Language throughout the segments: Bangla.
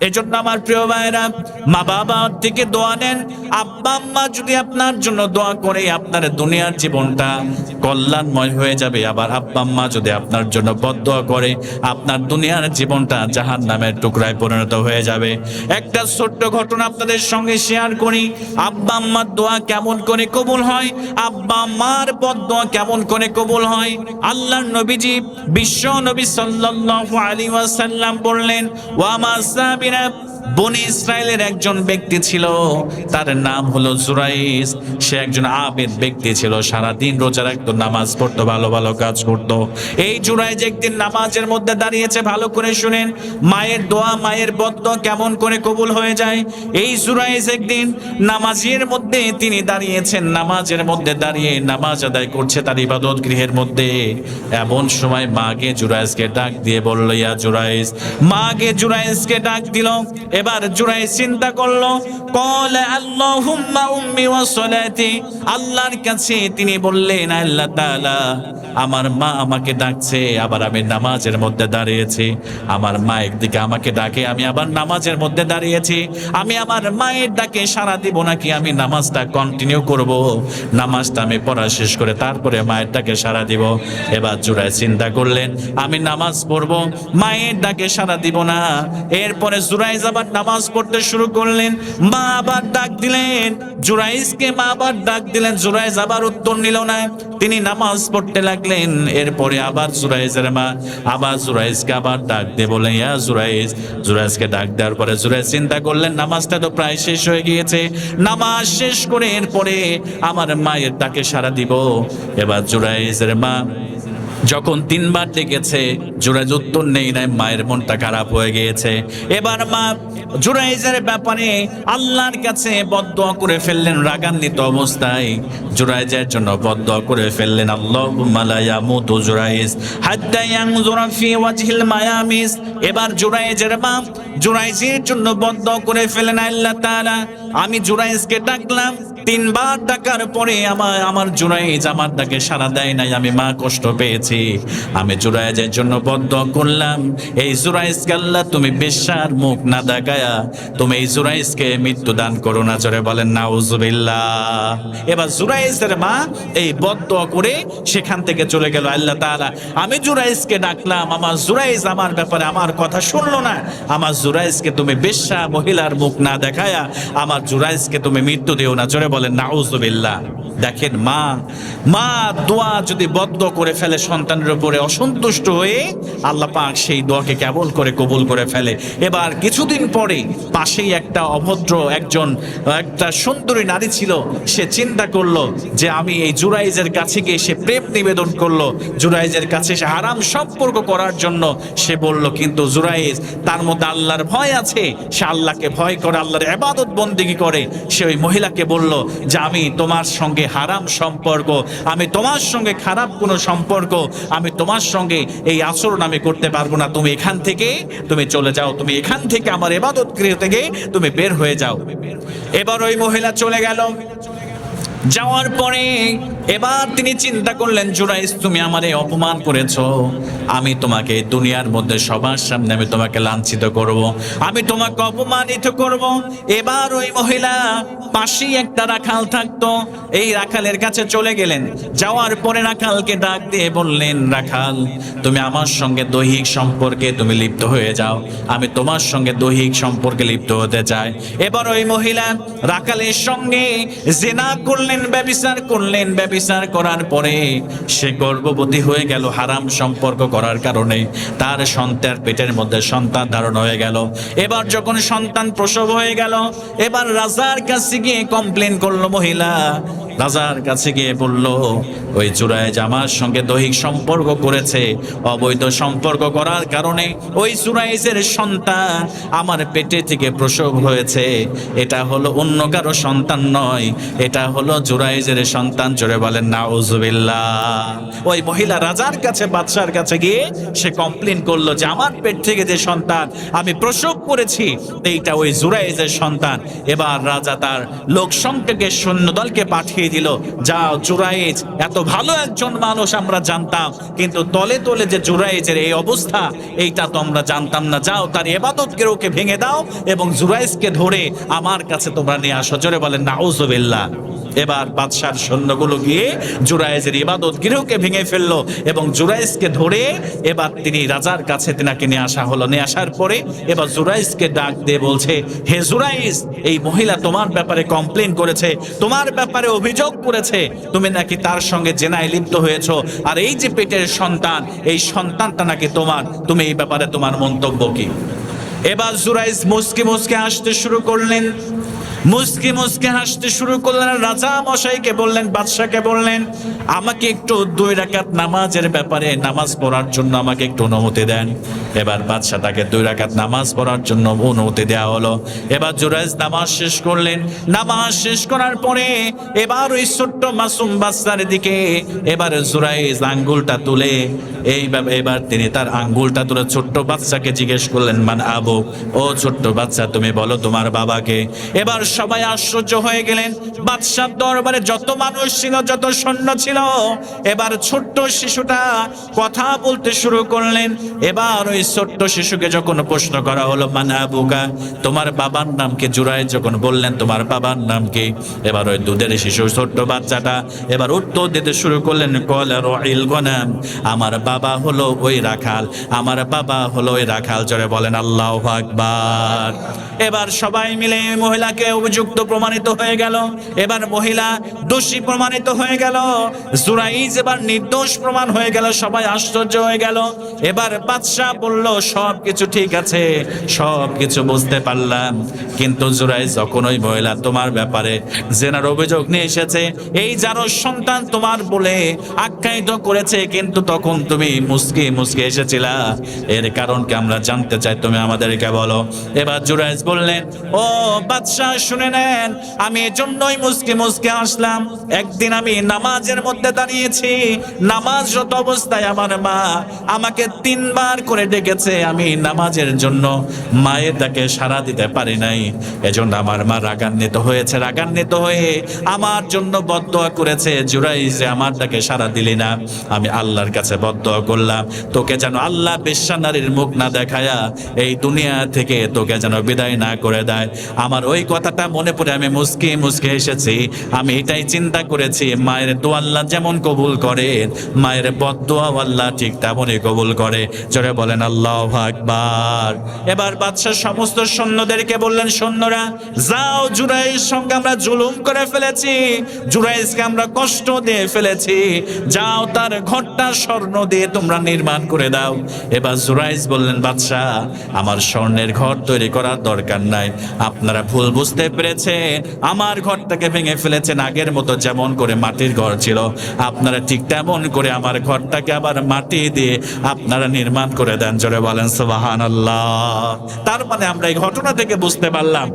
এজন্য আমার প্রিয় ভাইরা, মা বাবার থেকে দোয়া নেন। আব্বা আম্মা যদি আপনার জন্য দোয়া করে, আপনার দুনিয়ার জীবনটা কল্যাণময় হয়ে যাবে। আবার আব্বা আম্মা যদি আপনার জন্য বদদোয়া করে, আপনার দুনিয়ার জীবনটা জাহান্নামের টুকরায় পরিণত হয়ে যাবে। একটা ছোট্ট ঘটনা আপনাদের সঙ্গে শেয়ার করি। আব্বা আম্মার দোয়া কেমন করে কবুল হয়, আব্বা আম্মার বদদোয়া কেমন করে কবুল হয়। আল্লাহর নবীজি, বিশ্ব নবী সাল্লাল্লাহু আলাইহি ওয়াসাল্লাম বললেন, ওয়া মা সাবিরা, বনি ইসরায়েলের একজন ব্যক্তি ছিল, তার নাম হলো জুরাইস। সে একজন আবেদ ব্যক্তি ছিল, সারাদিন রোজা রাখতো, নামাজ পড়তো, ভালো ভালো কাজ করতো। এই জুরাইস একদিন নামাজের মধ্যে দাঁড়িয়েছে। ভালো করে শুনেন, মায়ের দোয়া, মায়ের বদদোয়া কেমন করে কবুল হয়ে যায়। এই জুরাইস একদিন নামাজের মধ্যে তিনি দাঁড়িয়েছেন, নামাজের মধ্যে দাঁড়িয়ে নামাজ আদায় করছে তার ইবাদত গৃহের মধ্যে। এমন সময় মাকে জুরাইসকে ডাক দিয়ে বলল, ইয়া জুরাইস। মাকে জুরাইসকে ডাক দিল। এবার জুরাইস চিন্তা করলো, ক্বালা আল্লাহুম্মা উম্মি ওয়া সালাতি। আল্লাহর কাছে তিনি বললেন, আল্লাহ তাআলা, আমার মা আমাকে ডাকছে, আবার আমি নামাজের মধ্যে দাঁড়িয়েছি। আমার মা একদিকে আমাকে ডাকে, আমি আবার নামাজের মধ্যে দাঁড়িয়েছি। আমি আমার মায়ের ডাকে সাড়া দিব নাকি আমি নামাজটা কন্টিনিউ করব? নামাজটা আমি পড়া শেষ করে তারপরে মায়ের ডাকে সাড়া দিব। এবার জুরাইস চিন্তা করলেন, আমি নামাজ পড়বো, মায়ের ডাকে সাড়া দিব না। এরপরে জুরাইস আবার নামাজ পড়তে শুরু করলেন। মা আবার ডাক দিলেন জুরাইসকে, মা আবার ডাক দিলেন। জুরাইস আবার উত্তর নিল না, তিনি নামাজ পড়তে লাগলেন। এরপরে আবার জুরাইসের মা আবার জুরাইসকে আবার ডাক দিয়ে বলেন, ইয়া জুরাইস। জুরাইসকে ডাক দেওয়ার পরে জুরাইস চিন্তা করলেন, নামাজটা তো প্রায় শেষ হয়ে গিয়েছে, নামাজ শেষ করে এরপরে আমার মায়ের ডাকে সাড়া দিব। এবার জুরাইসের মা যখন 3 বার ডেকেছে, জুরাইস উত্তর নেই নাই, মায়ের মনটা খারাপ হয়ে গিয়েছে। এবার মা জুরাইসের ব্যাপারে আল্লাহর কাছে বদদোয়া করে ফেললেন। রাগান্বিত অবস্থায় জুরাইসের জন্য বদদোয়া করে ফেললেন, আল্লাহুম্মা লা ইয়ামুতু জুরাইস হাত্তা ইয়ানজুরা ফি ওয়াজহিল মায়ামিস। এবার জুরাইসের মা জুরাইসের জন্য বদদোয়া করে ফেললেন, আল্লাহ তাআলা, আমি জুরাইসকে ডাকলাম, 3 বার ডাকার পরে আমার জুরাইস আমার ডাকে সাড়া দেয় নাই, আমি মা কষ্ট পেয়েছি। আমি জুরাইসের জন্য বদদোয়া করলাম, এই জুরাইসকে আল্লাহ তুমি বেশ্যার মুখ না দেখায়া তুমি এই জুরাইসকে মৃত্যু দান করো না। জোরে বলেন নাউজুবিল্লাহ। এবার জুরাইসের মা এই বদদোয়া করে সেখান থেকে চলে গেল। আল্লাহ তাআলা, আমি জুরাইসকে ডাকলাম, আমার জুরাইস আমার ব্যাপারে আমার কথা শুনলো না, আমার জুরাইসকে তুমি বেশ্যা মহিলার মুখ না দেখায়া আমার জুরাইসকে তুমি মৃত্যু দিও না। জোরে বলেন নাউজুবিল্লাহ। দেখেন, মা দোয়া যদি বদদোয়া করে ফেলে সন্তানের উপরে, অসন্তুষ্ট হয়ে আল্লাহ পাক সেই দোয়াকে কেবল করে কবুল করে ফেলে। এবার কিছুদিন পরে পাশেই একটা অভদ্র একটা সুন্দরী নারী ছিল। সে চিন্তা করলো যে আমি এই জুরাইসের কাছে গিয়ে, সে প্রেম নিবেদন করলো জুরাইসের কাছে, সে হারাম সম্পর্ক করার জন্য সে বলল। কিন্তু জুরাইস, তার মধ্যে আল্লাহর ভয় আছে, সে আল্লাহকে ভয় করে, আল্লাহর ইবাদত বন্দেগী করে। সে ওই মহিলাকে বলল যে আমি তোমার সঙ্গে হারাম সম্পর্ক, আমি তোমার সঙ্গে খারাপ কোনো সম্পর্ক, আমি তোমার সঙ্গে এই আচরণ আমি করতে পারবো না। তুমি এখান থেকে তুমি চলে যাও, তুমি এখান থেকে আমার ইবাদত গৃহ থেকে তুমি বের হয়ে যাও। এবার ওই মহিলা চলে গেল। যাওয়ার পরে এবার তিনি চিন্তা করলেন, জুরাইস, তুমি আমারে অপমান করেছো, আমি তোমাকে দুনিয়ার মধ্যে সবার সামনে আমি তোমাকে লাঞ্ছিত করব, আমি তোমাকে অপমানিত করব। এবার ওই মহিলা, পাশেই একটা রাখাল থাকতো, এই রাখালের কাছে চলে গেলেন। যাওয়ার পরে রাখালকে ডাক দিয়ে বললেন, রাখাল, তুমি আমার সঙ্গে দৈহিক সম্পর্কে তুমি লিপ্ত হয়ে যাও, আমি তোমার সঙ্গে দৈহিক সম্পর্কে লিপ্ত হতে চাই। এবার ওই মহিলা রাখালের সঙ্গে জিনা করলেন, ব্যভিচার করলেন। ব্যভিচার করার পরে সে গর্ভবতী হয়ে গেল হারাম সম্পর্ক করার কারণে। তার সন্তান পেটের মধ্যে সন্তান ধারণ হয়ে গেল। এবার যখন সন্তান প্রসব হয়ে গেল, এবার রাজার কাছে গিয়ে কমপ্লেন করলো মহিলা। রাজার কাছে গিয়ে বলল, ওই জুরাইস আমার সঙ্গে দৈহিক সম্পর্ক করেছে, অবৈধ সম্পর্ক করার কারণে ওই জুরাইসের সন্তান আমার পেটে থেকে প্রসব হয়েছে। এটা হলো অন্য কারো সন্তান নয়, এটা হলো জুরাইসের সন্তান। জোরে বলেন নাউজুবিল্লাহ। ওই মহিলা রাজার কাছে, বাদশার কাছে গিয়ে সে কমপ্লেন করলো যে আমার পেট থেকে যে সন্তান আমি প্রসব করেছি, এইটা ওই জুরাইসের সন্তান। এবার রাজা তার লোক সংখ্যাকে সৈন্যদলকে পাঠিয়ে পাঠিয়ে দিল, যাও জুরাইজ এত ভালো একজন মানুষ আমরা জানতাম, কিন্তু তলে তলে যে জুরাইজের এই অবস্থা এইটা তো আমরা জানতাম না, যাও তার ইবাদত গৃহকে ভেঙে দাও এবং জুরাইজকে ধরে আমার কাছে তোমরা নিয়ে আসো। জোরে বলেন নাউজুবিল্লাহ। এবার বাদশার সৈন্যগুলো গিয়ে জুরাইজের ইবাদত গৃহকে ভেঙে ফেললো এবং জুরাইজকে ধরে এবার তিনি রাজার কাছে তিনাকে নিয়ে আসা হলো। নিয়ে আসার পরে এবার জুরাইজকে ডাক দিয়ে বলছে, হে জুরাইজ, এই মহিলা তোমার ব্যাপারে কমপ্লেন করেছে, তোমার ব্যাপারে অভিযোগ করেছে, তুমি নাকি তার সঙ্গে জেনায় লিপ্ত হয়েছো, আর এই যে পেটের সন্তান, এই সন্তানটা নাকি তোমার, তুমি এই ব্যাপারে তোমার মন্তব্য কি? এবার জুরাইজ মুসকে মুসকে হাসতে শুরু করলেন, মুসকে মুসকে হাসতে শুরু করলেন। রাজা মশাইকে বললেন, বাদশাকে বললেন, আমাকে একটু 2 রাকাত নামাজের ব্যাপারে, নামাজ পড়ার জন্য আমাকে একটু অনুমতি দেন। এবার বাদশা তাকে 2 রাকাত নামাজ পড়ার জন্য অনুমতি দেওয়া হলো। এবার জুরাইজ নামাজ শেষ করলেন। নামাজ শেষ করার পরে এবার ওই ছোট্ট মাসুম বাচ্চার দিকে এবার জুরাইজ আঙ্গুলটা তুলে এবার তিনি তার আঙ্গুলটা তুলে ছোট্ট বাচ্চাকে জিজ্ঞেস করলেন, মান আবু, ও ছোট্ট বাচ্চা তুমি বলো তোমার বাবাকে। এবার সবাই আশ্চর্য হয়ে গেলেন। বাদশার দরবারে যত মানুষ ছিল, যত সৈন্য ছিল, এবার ছোট্ট শিশুটা কথা বলতে শুরু করলেন। এবার ওই ছোট্ট শিশুকে যখন প্রশ্ন করা হলো, মান আবুকা, তোমার বাবার নাম কি? জুরাইজ যখন বললেন তোমার বাবার নাম কি, এবার ওই দুধের শিশু ছোট্ট বাচ্চাটা এবার উত্তর দিতে শুরু করলেন, ক্বালা রাঈল গনাম, আমার বাবা হলো ওই রাখাল, আমার বাবা হলো ওই রাখাল। জোরে বলেন আল্লাহু আকবার। এবার সবাই মিলে মহিলাকে অভিযুক্ত প্রমাণিত হয়ে গেল। এবার মহিলা দোষী প্রমাণিত হয়ে গেল, জুরাইজ এবার নির্দোষ প্রমাণ হয়ে গেল। সবাই আশ্চর্য হয়ে গেল। এবার বাদশা বলল, সব কিছু ঠিক আছে, সব কিছু বুঝতে পারলাম, কিন্তু জুরাইজ যখন ওই মহিলা তোমার ব্যাপারে জেনার অভিযোগ নিয়ে এসেছে, এই যার সন্তান তোমার বলে আখ্যায়িত করেছে, কিন্তু তখন তুমি মুসকে মুসকে এসেছিলা, এর কারণ কি আমরা জানতে চাই, তুমি আমাদেরকে বলো। এবার জুরাইজ বললেন, ও বাদশা শুনে নেন, আমি এজন্যই মুসকে মুসকে আসলাম। একদিন আমি নামাজের মধ্যে দাঁড়িয়েছি, নামাজরত অবস্থায় আমার মা আমাকে 3 বার করে ডেকেছে, আমি নামাজের জন্য মায়ের ডাকে সাড়া দিতে পারি নাই, এজন্য আমার মা রাগান্বিত হয়েছে, রাগান্বিত হয়ে আমার জন্য বদদোয়া করেছে, জুরাইজ আমার ডাকে সাড়া দিলি না, আমি আল্লাহর কাছে বদদোয়া করলাম, তোকে যেন আল্লাহ বেশ্যা নারীর মুখ না দেখায়া এই দুনিয়া থেকে তোকে যেন বিদায় না করে দেয়। আমার ওই কথাটা মনে পড়ে আমি মুসকে মুসকে এসেছি। আমি এটাই চিন্তা করেছি, মায়ের দোয়া আল্লাহ যেমন কবুল করে, মায়ের বদদোয়া আল্লাহ ঠিক তেমনই কবুল করে। জোরে বলেন আল্লাহু আকবার। এবার বাদশা সমস্ত সৈন্যদেরকে বললেন, সৈন্যরা যাও, জুরাইজ সঙ্গে আমরা জুলুম করে ফেলেছি, জুরাইজকে আমরা কষ্ট দিয়ে ফেলেছি, যাও তার ঘরটা স্বর্ণ দিয়ে তোমরা নির্মাণ করে দাও। এবার জুরাইজ বললেন, বাদশা আমার স্বর্ণের ঘর তৈরি করার দরকার নাই, আপনারা ভুল বুঝতে পেরেছে, আমার ঘরটাকে ভেঙে ফেলেছেন, আগের মতো যেমন করে মাটির ঘর ছিল আপনারা ঠিক তেমন করে আমার ঘরটাকে আবার মাটি দিয়ে আপনারা নির্মাণ করে দেন। জোরে বলেন সুবহানাল্লাহ। তার মানে আমরা এই ঘটনা থেকে বুঝতে পারলাম,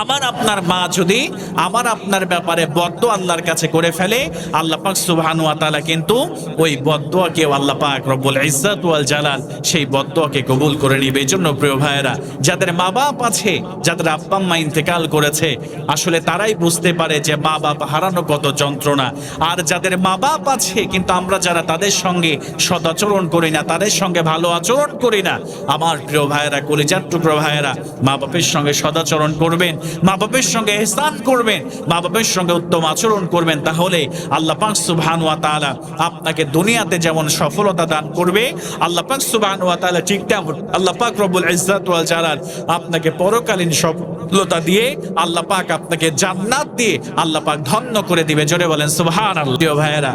আমার আপনার মা যদি আমার আপনার ব্যাপারে বদদোয়া আল্লাহর কাছে করে ফেলে, আল্লাহ পাক সুবহানাহু ওয়া তাআলা কিন্তু ওই বদদোয়াকে আল্লাহ পাক রব্বুল ইজ্জত ওয়াল জালাল সেই বদদোয়াকে কবুল করে নিবে। এই জন্য প্রিয় ভাইয়েরা, যাদের মা বাপ আছে, যাদের আব্বা আম্মা ইন্তেকাল করেছে, আসলে তারাই বুঝতে পারে যে মা বাপ হারানো কত যন্ত্রণা। আর যাদের মা বাপ আছে কিন্তু আমরা যারা তাদের সঙ্গে সদাচরণ করি না, তাদের সঙ্গে ভালো আচরণ করি না, আমার প্রিয় ভাইয়েরা, কলিজার টুকরো ভাইয়েরা, মা বাপের সঙ্গে সদাচরণ করবেন, মা বাপের সঙ্গে ইহসান করবেন, মা বাপের সঙ্গে উত্তম আচরণ করবেন, তাহলে আল্লাহ পাক সুবহানাহু ওয়া তাআলা আপনাকে দুনিয়াতে যেমন সফলতা দান করবে, আল্লাহ পাক সুবহানাহু ওয়া তাআলা ঠিক তেমন আল্লাহ পাক রব্বুল ইজ্জত ওয়াল জালাল আপনাকে পরকালীন সফলতা দিয়ে আল্লাহ পাক আপনাকে জান্নাত দিয়ে আল্লাহ পাক ধন্য করে দিবে। জোরে বলেন সুবহানাল্লাহ। প্রিয় ভাইয়েরা,